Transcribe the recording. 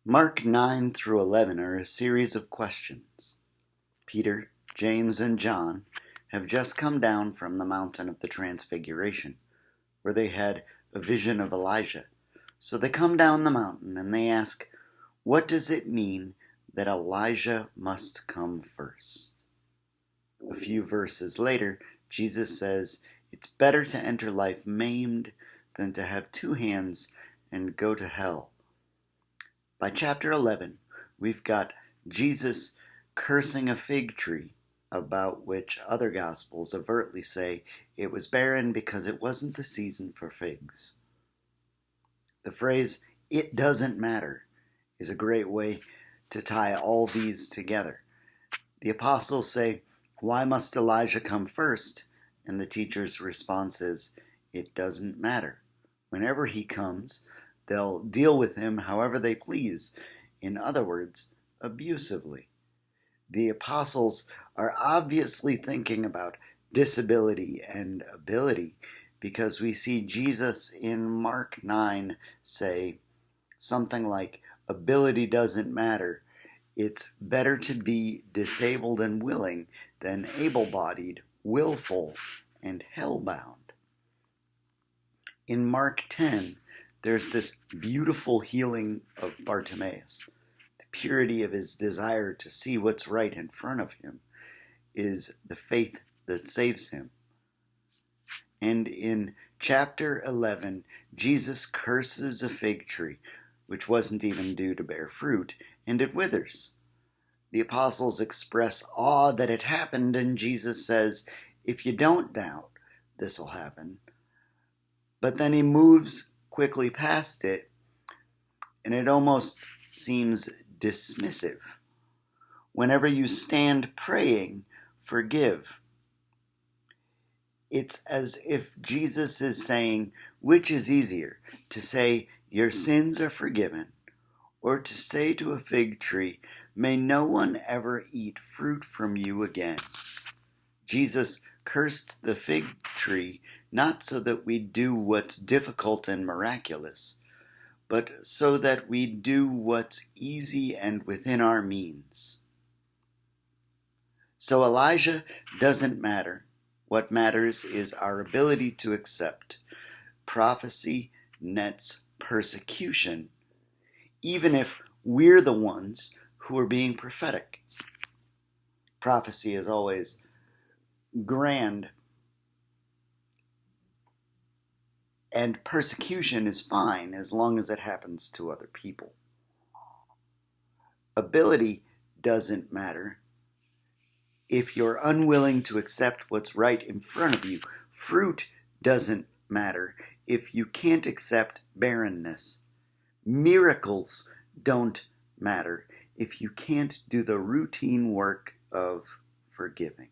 Mark 9 through 11 are a series of questions. Peter, James, and John have just come down from the mountain of the Transfiguration, where they had a vision of Elijah. So they come down the mountain and they ask, what does it mean that Elijah must come first? A few verses later, Jesus says, it's better to enter life maimed than to have two hands and go to hell. By chapter 11, we've got Jesus cursing a fig tree, about which other Gospels overtly say it was barren because it wasn't the season for figs. The phrase, "it doesn't matter," is a great way to tie all these together. The apostles say, why must Elijah come first? And the teacher's response is, it doesn't matter. Whenever he comes, they'll deal with him however they please. In other words, abusively. The apostles are obviously thinking about disability and ability because we see Jesus in Mark 9 say something like, ability doesn't matter. It's better to be disabled and willing than able-bodied, willful, and hell-bound. In Mark 10, there's this beautiful healing of Bartimaeus. The purity of his desire to see what's right in front of him is the faith that saves him. And in chapter 11, Jesus curses a fig tree, which wasn't even due to bear fruit, and it withers. The apostles express awe that it happened, and Jesus says, if you don't doubt, this will happen. But then he moves quickly past it, and it almost seems dismissive. Whenever you stand praying, forgive. It's as if Jesus is saying, which is easier, to say your sins are forgiven, or to say to a fig tree, may no one ever eat fruit from you again. Jesus cursed the fig tree not so that we do what's difficult and miraculous, but so that we do what's easy and within our means. So Elijah doesn't matter. What matters is our ability to accept. Prophecy nets persecution, even if we're the ones who are being prophetic. Prophecy is always grand, and persecution is fine as long as it happens to other people. Ability doesn't matter. If you're unwilling to accept what's right in front of you, fruit doesn't matter if you can't accept barrenness. Miracles don't matter if you can't do the routine work of forgiving.